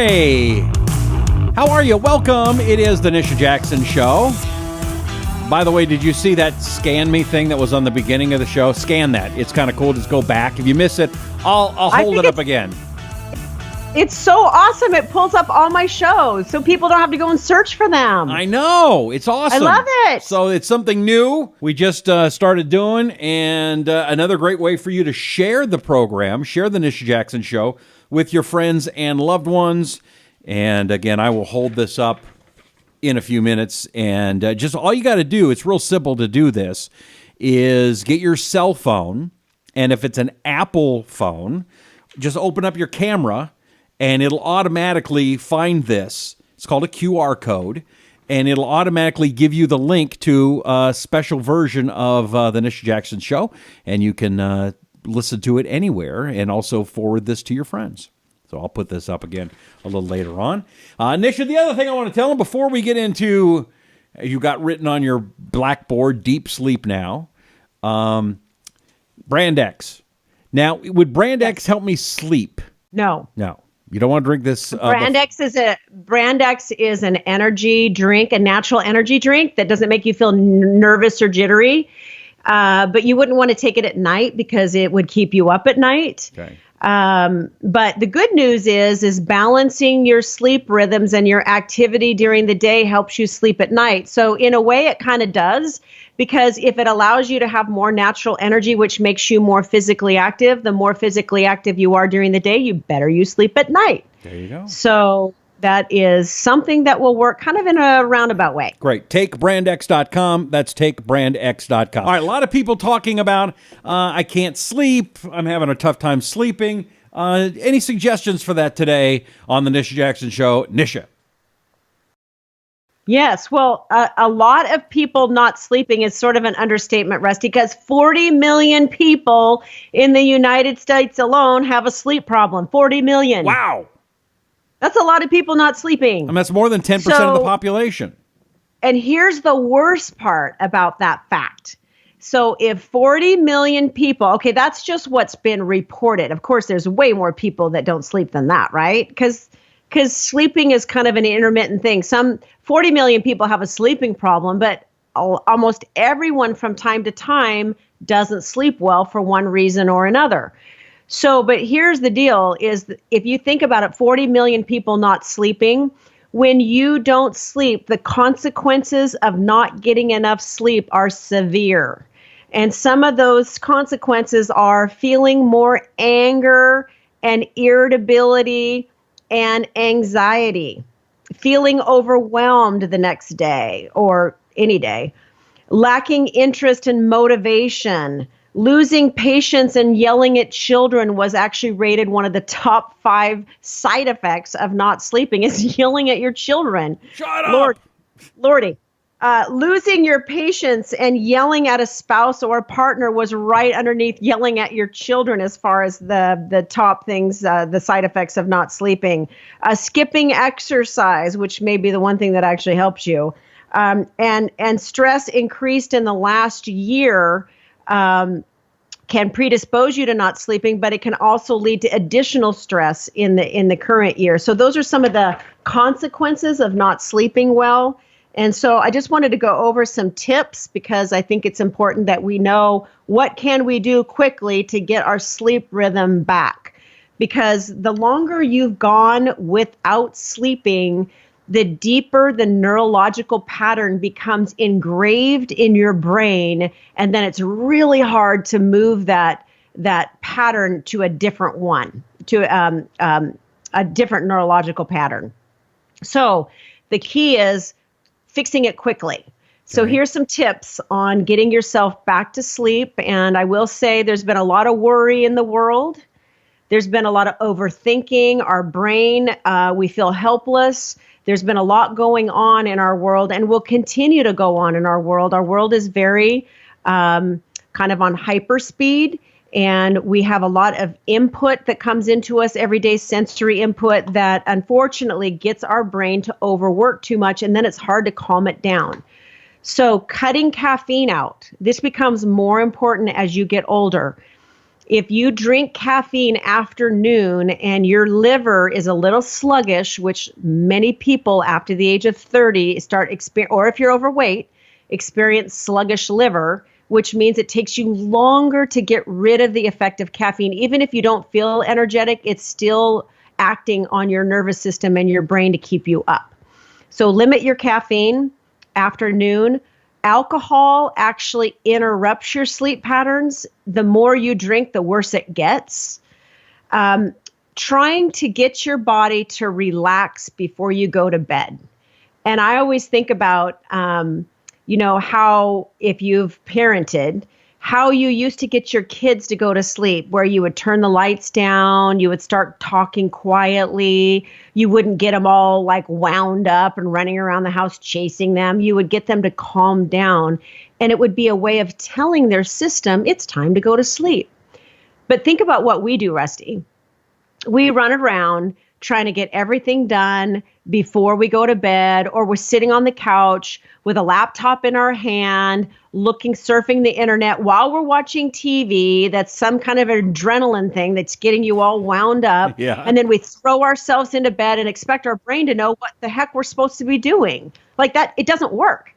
Hey, how are you? Welcome. It is the Nisha Jackson Show. By the way, did you see that scan me thing that was on the beginning of the show? Scan that. It's kind of cool. Just go back. If you miss it, I'll hold it up again. It's so awesome. It pulls up all my shows so people don't have to go and search for them. I know. It's awesome. I love it. So it's something new we just started doing, and another great way for you to share the program, share the Nisha Jackson Show with your friends and loved ones. And again, I will hold this up in a few minutes, and just all you got to do, it's real simple to do this, is get your cell phone, and if it's an Apple phone, just open up your camera, and it'll automatically find this. It's called a QR code, and it'll automatically give you the link to a special version of the Nisha Jackson Show, and you can listen to it anywhere and also forward this to your friends. So I'll put this up again a little later on. Nisha, the other thing I want to tell them before we get into, you got written on your blackboard, deep sleep now, Brand X. Now, would Brand X help me sleep? No. You don't want to drink this. Brand X is an energy drink, a natural energy drink that doesn't make you feel nervous or jittery. But you wouldn't want to take it at night because it would keep you up at night. Okay. But the good news is balancing your sleep rhythms and your activity during the day helps you sleep at night. So in a way it kind of does, because if it allows you to have more natural energy, which makes you more physically active, the more physically active you are during the day, you better you sleep at night. There you go. So that is something that will work kind of in a roundabout way. Great. TakeBrandX.com. That's TakeBrandX.com. All right, a lot of people talking about, I can't sleep. I'm having a tough time sleeping. Any suggestions for that today on the Nisha Jackson Show? Nisha. Yes. Well, a lot of people not sleeping is sort of an understatement, Rusty, because 40 million people in the United States alone have a sleep problem. 40 million. Wow. That's a lot of people not sleeping. And that's more than 10% of the population. And here's the worst part about that fact. So if 40 million people, okay, that's just what's been reported. Of course, there's way more people that don't sleep than that, right? Because sleeping is kind of an intermittent thing. Some 40 million people have a sleeping problem, but almost everyone from time to time doesn't sleep well for one reason or another. So, but here's the deal is if you think about it, 40 million people not sleeping, when you don't sleep, the consequences of not getting enough sleep are severe. And some of those consequences are feeling more anger and irritability and anxiety, feeling overwhelmed the next day or any day, lacking interest and motivation, losing patience and yelling at children was actually rated one of the top 5 side effects of not sleeping is yelling at your children. Shut up! Lordy. Losing your patience and yelling at a spouse or a partner was right underneath yelling at your children as far as the top things, the side effects of not sleeping. Skipping exercise, which may be the one thing that actually helps you. And stress increased in the last year can predispose you to not sleeping, but it can also lead to additional stress in the current year. So those are some of the consequences of not sleeping well. And so I just wanted to go over some tips because I think it's important that we know what can we do quickly to get our sleep rhythm back. Because the longer you've gone without sleeping, the deeper the neurological pattern becomes engraved in your brain, and then it's really hard to move that pattern to a different one, to a different neurological pattern. So the key is fixing it quickly. So here's some tips on getting yourself back to sleep. And I will say there's been a lot of worry in the world. There's been a lot of overthinking. Our brain, we feel helpless. There's been a lot going on in our world and will continue to go on in our world. Our world is very kind of on hyperspeed. And we have a lot of input that comes into us, everyday sensory input that unfortunately gets our brain to overwork too much, and then it's hard to calm it down. So cutting caffeine out, this becomes more important as you get older. If you drink caffeine after noon and your liver is a little sluggish, which many people after the age of 30 start or if you're overweight, experience sluggish liver, which means it takes you longer to get rid of the effect of caffeine. Even if you don't feel energetic, it's still acting on your nervous system and your brain to keep you up. So limit your caffeine after noon. Alcohol actually interrupts your sleep patterns. The more you drink, the worse it gets. Trying to get your body to relax before you go to bed. And I always think about, how if you've parented, how you used to get your kids to go to sleep, where you would turn the lights down, you would start talking quietly, you wouldn't get them all like wound up and running around the house chasing them. You would get them to calm down, and it would be a way of telling their system it's time to go to sleep. But think about what we do, Rusty. We run around trying to get everything done before we go to bed, or we're sitting on the couch with a laptop in our hand, surfing the internet while we're watching TV. That's some kind of adrenaline thing that's getting you all wound up. Yeah. And then we throw ourselves into bed and expect our brain to know what the heck we're supposed to be doing. Like that, it doesn't work.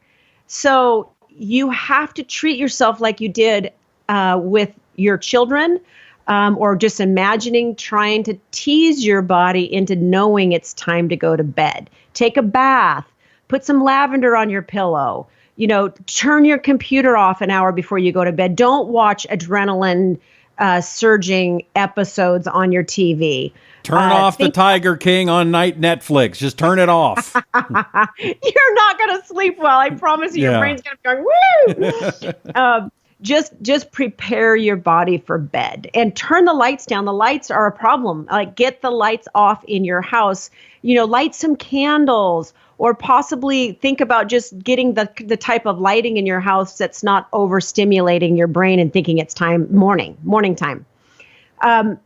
So you have to treat yourself like you did with your children. Or just imagining trying to tease your body into knowing it's time to go to bed. Take a bath, put some lavender on your pillow, turn your computer off an hour before you go to bed. Don't watch adrenaline surging episodes on your TV. Turn off the Tiger King on night Netflix. Just turn it off. You're not going to sleep well. I promise you, your brain's going to be going, woo! Just prepare your body for bed and turn the lights down. The lights are a problem. Like, get the lights off in your house, light some candles, or possibly think about just getting the type of lighting in your house that's not overstimulating your brain and thinking it's morning time.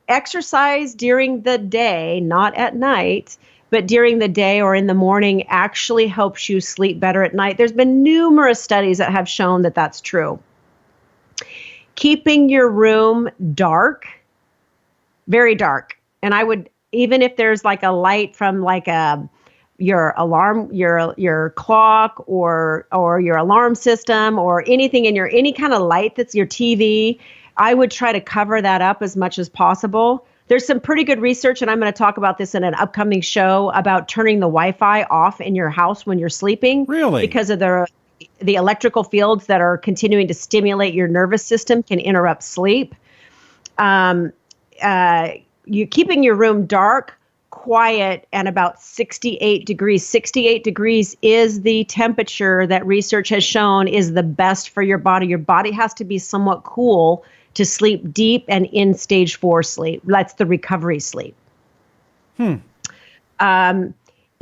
Exercise during the day, not at night, but during the day or in the morning actually helps you sleep better at night. There's been numerous studies that have shown that that's true. Keeping your room dark, very dark. And I would, even if there's like a light from like your alarm, your clock or your alarm system or anything in any kind of light that's your TV, I would try to cover that up as much as possible. There's some pretty good research, and I'm going to talk about this in an upcoming show about turning the Wi-Fi off in your house when you're sleeping. Really? Because of the electrical fields that are continuing to stimulate your nervous system can interrupt sleep. You keeping your room dark, quiet, and about 68 degrees. 68 degrees is the temperature that research has shown is the best for your body. Your body has to be somewhat cool to sleep deep and in stage 4 sleep. That's the recovery sleep.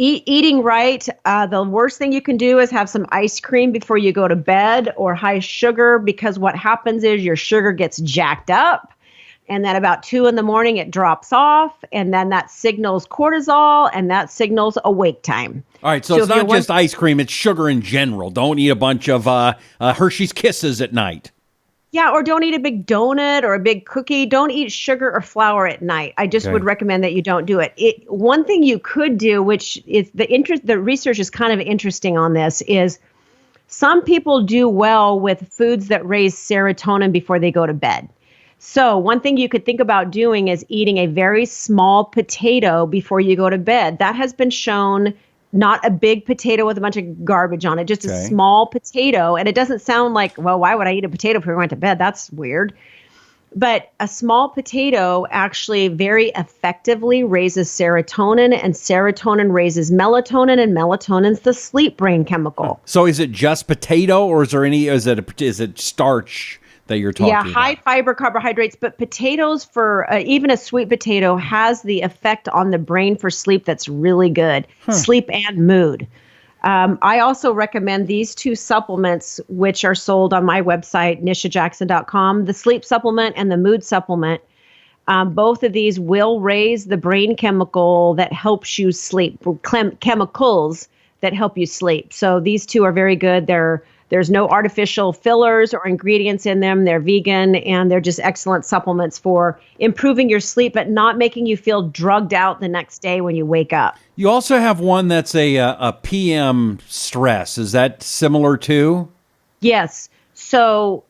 Eating right. The worst thing you can do is have some ice cream before you go to bed or high sugar, because what happens is your sugar gets jacked up, and then about 2 a.m, it drops off, and then that signals cortisol, and that signals awake time. All right, so it's not just ice cream, it's sugar in general. Don't eat a bunch of Hershey's Kisses at night. Yeah, or don't eat a big donut or a big cookie. Don't eat sugar or flour at night. I just would recommend that you don't do it. One thing you could do, which is the research is kind of interesting on this, is some people do well with foods that raise serotonin before they go to bed. So one thing you could think about doing is eating a very small potato before you go to bed. That has been shown. Not a big potato with a bunch of garbage on it, just a small potato. And it doesn't sound like, well, why would I eat a potato before I went to bed? That's weird. But a small potato actually very effectively raises serotonin, and serotonin raises melatonin, and melatonin's the sleep brain chemical. So is it just potato, or is it starch that you're talking about? Yeah, high fiber carbohydrates, but potatoes even a sweet potato has the effect on the brain for sleep that's really good. Sleep and mood. I also recommend these 2 supplements, which are sold on my website, nishajackson.com, the sleep supplement and the mood supplement. Both of these will raise the brain chemical that helps you sleep, chemicals that help you sleep. So these 2 are very good. They're There's no artificial fillers or ingredients in them. They're vegan, and they're just excellent supplements for improving your sleep, but not making you feel drugged out the next day when you wake up. You also have one that's a PM stress. Is that similar too? Yes. So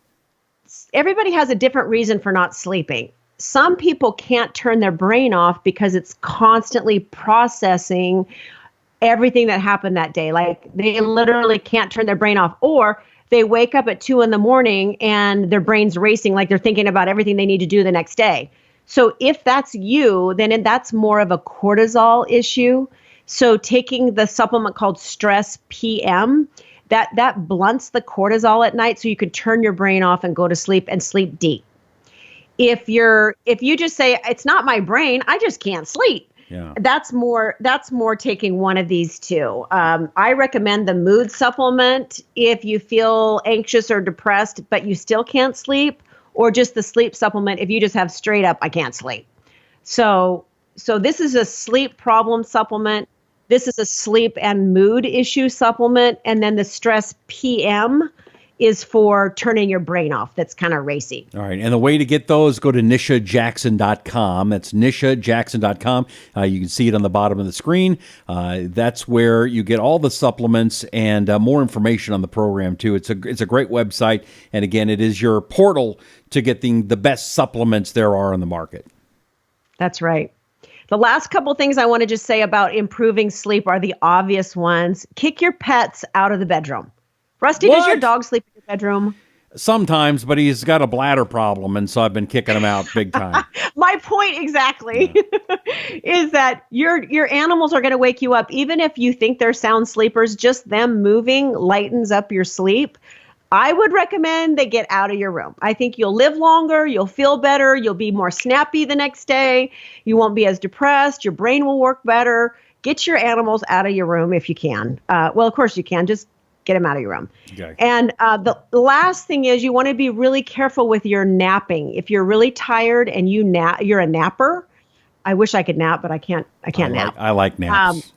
everybody has a different reason for not sleeping. Some people can't turn their brain off because it's constantly processing everything that happened that day. Like they literally can't turn their brain off, or they wake up at 2 a.m. and their brain's racing, like they're thinking about everything they need to do the next day. So if that's you, then that's more of a cortisol issue. So taking the supplement called Stress PM, that blunts the cortisol at night so you can turn your brain off and go to sleep and sleep deep. If you just say it's not my brain, I just can't sleep. Yeah. That's more taking one of these two. I recommend the mood supplement if you feel anxious or depressed, but you still can't sleep, or just the sleep supplement if you just have straight up, I can't sleep. So this is a sleep problem supplement. This is a sleep and mood issue supplement. And then the Stress PM is for turning your brain off. That's kind of racy. All right. And the way to get those, go to nishajackson.com. That's nishajackson.com. You can see it on the bottom of the screen. That's where you get all the supplements and more information on the program, too. It's a great website. And again, it is your portal to getting the best supplements there are on the market. That's right. The last couple things I want to just say about improving sleep are the obvious ones. Kick your pets out of the bedroom. Rusty, What? Does your dog sleep in your bedroom? Sometimes, but he's got a bladder problem, and so I've been kicking him out big time. My point exactly is that your animals are going to wake you up. Even if you think they're sound sleepers, just them moving lightens up your sleep. I would recommend they get out of your room. I think you'll live longer, you'll feel better, you'll be more snappy the next day, you won't be as depressed, your brain will work better. Get your animals out of your room if you can. Well, of course you can, just get them out of your room. Okay. And the last thing is you want to be really careful with your napping. If you're really tired and you're a napper. I wish I could nap, but I can't nap. I like naps.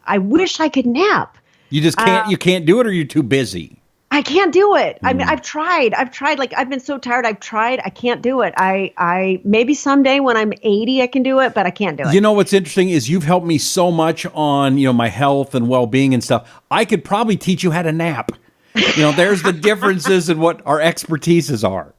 I wish I could nap. You just can't. You can't do it, or you're too busy. I can't do it. I mean, I've tried. Like, I've been so tired. I've tried. I can't do it. I maybe someday when I'm 80, I can do it, but I can't do it. You know what's interesting is you've helped me so much on my health and well-being and stuff. I could probably teach you how to nap. There's the differences in what our expertises are.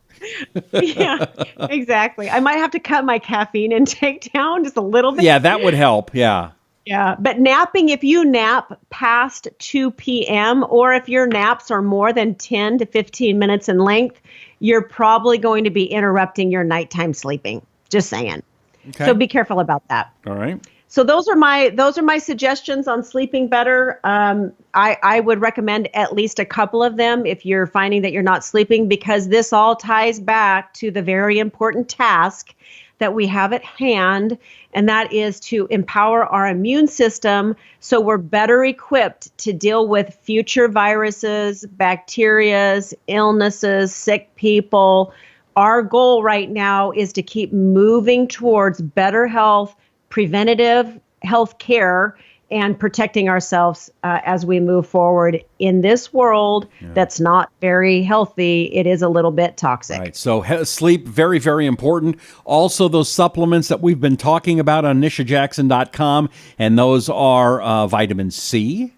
Yeah, exactly. I might have to cut my caffeine intake down just a little bit. Yeah, that would help. Yeah. Yeah, but napping, if you nap past 2 p.m. or if your naps are more than 10 to 15 minutes in length, you're probably going to be interrupting your nighttime sleeping. Just saying. Okay. So be careful about that. All right. So those are my suggestions on sleeping better. I would recommend at least a couple of them if you're finding that you're not sleeping, because this all ties back to the very important task that we have at hand, and that is to empower our immune system so we're better equipped to deal with future viruses, bacteria, illnesses, sick people. Our goal right now is to keep moving towards better health, preventative health care, and protecting ourselves as we move forward in this world that's not very healthy. It is a little bit toxic. Right. So sleep, very, very important. Also, those supplements that we've been talking about on nishajackson.com, and those are vitamin C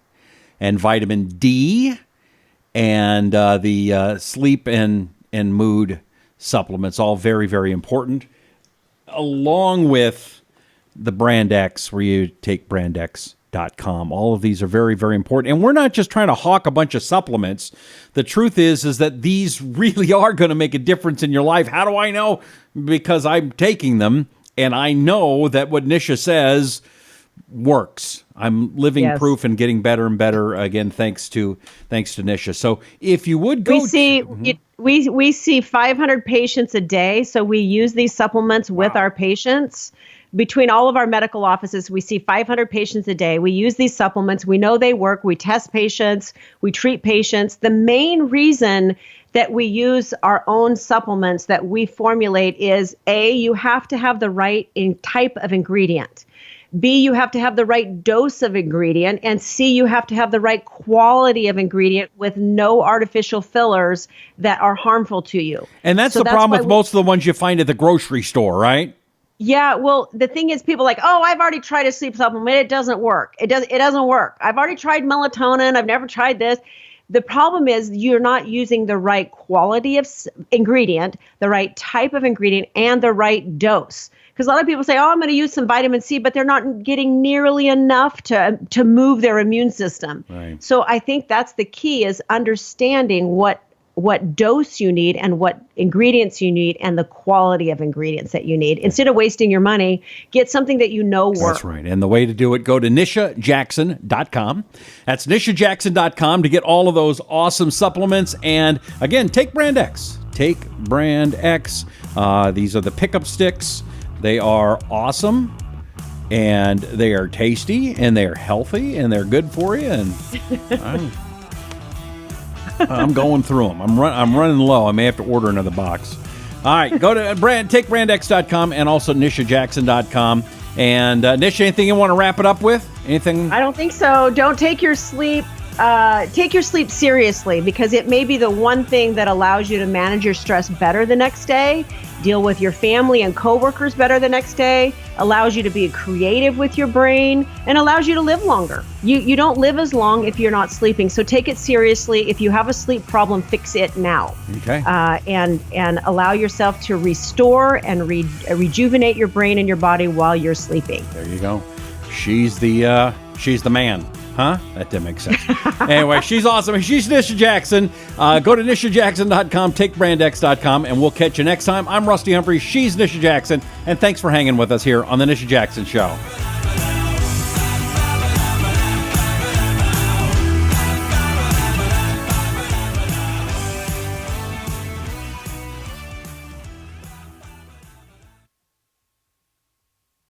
and vitamin D and the sleep and mood supplements, all very, very important, along with the Brand X, where you take brandx.com. All of these are very, very important. And we're not just trying to hawk a bunch of supplements. The truth is that these really are going to make a difference in your life. How do I know? Because I'm taking them, and I know that what Nisha says works. I'm living proof and getting better and better, again, thanks to Nisha. So if you would go... We see 500 patients a day, so we use these supplements with our patients. Between all of our medical offices, we see 500 patients a day. We use these supplements. We know they work. We test patients. We treat patients. The main reason that we use our own supplements that we formulate is, A, you have to have the right type of ingredient. B, you have to have the right dose of ingredient. And C, you have to have the right quality of ingredient with no artificial fillers that are harmful to you. And that's the problem with most of the ones you find at the grocery store, right? Yeah, well, the thing is, people are like, oh, I've already tried a sleep supplement. It doesn't work. It doesn't work. I've already tried melatonin. I've never tried this. The problem is you're not using the right quality of ingredient, the right type of ingredient, and the right dose. Because a lot of people say, oh, I'm going to use some vitamin C, but they're not getting nearly enough to move their immune system. Right. So I think that's the key, is understanding what dose you need and what ingredients you need and the quality of ingredients that you need. Instead of wasting your money, get something that you know works. That's right. And the way to do it, go to nishajackson.com. That's nishajackson.com to get all of those awesome supplements. And again, take Brand X. Take Brand X. These are the pickup sticks. They are awesome. And they are tasty. And they are healthy. And they're good for you. And I'm going through them. I'm running low. I may have to order another box. All right, go to takebrandx.com and also nishajackson.com. And Nisha, anything you want to wrap it up with? Anything? I don't think so. Don't take your sleep. Take your sleep seriously, because it may be the one thing that allows you to manage your stress better the next day, deal with your family and coworkers better the next day, allows you to be creative with your brain, and allows you to live longer. You don't live as long if you're not sleeping. So take it seriously. If you have a sleep problem, fix it now. Okay. And allow yourself to restore and rejuvenate your brain and your body while you're sleeping. There you go. She's the man. Huh? That didn't make sense. Anyway, she's awesome. She's Nisha Jackson. Go to nishajackson.com, takebrandx.com, and we'll catch you next time. I'm Rusty Humphries. She's Nisha Jackson. And thanks for hanging with us here on The Nisha Jackson Show.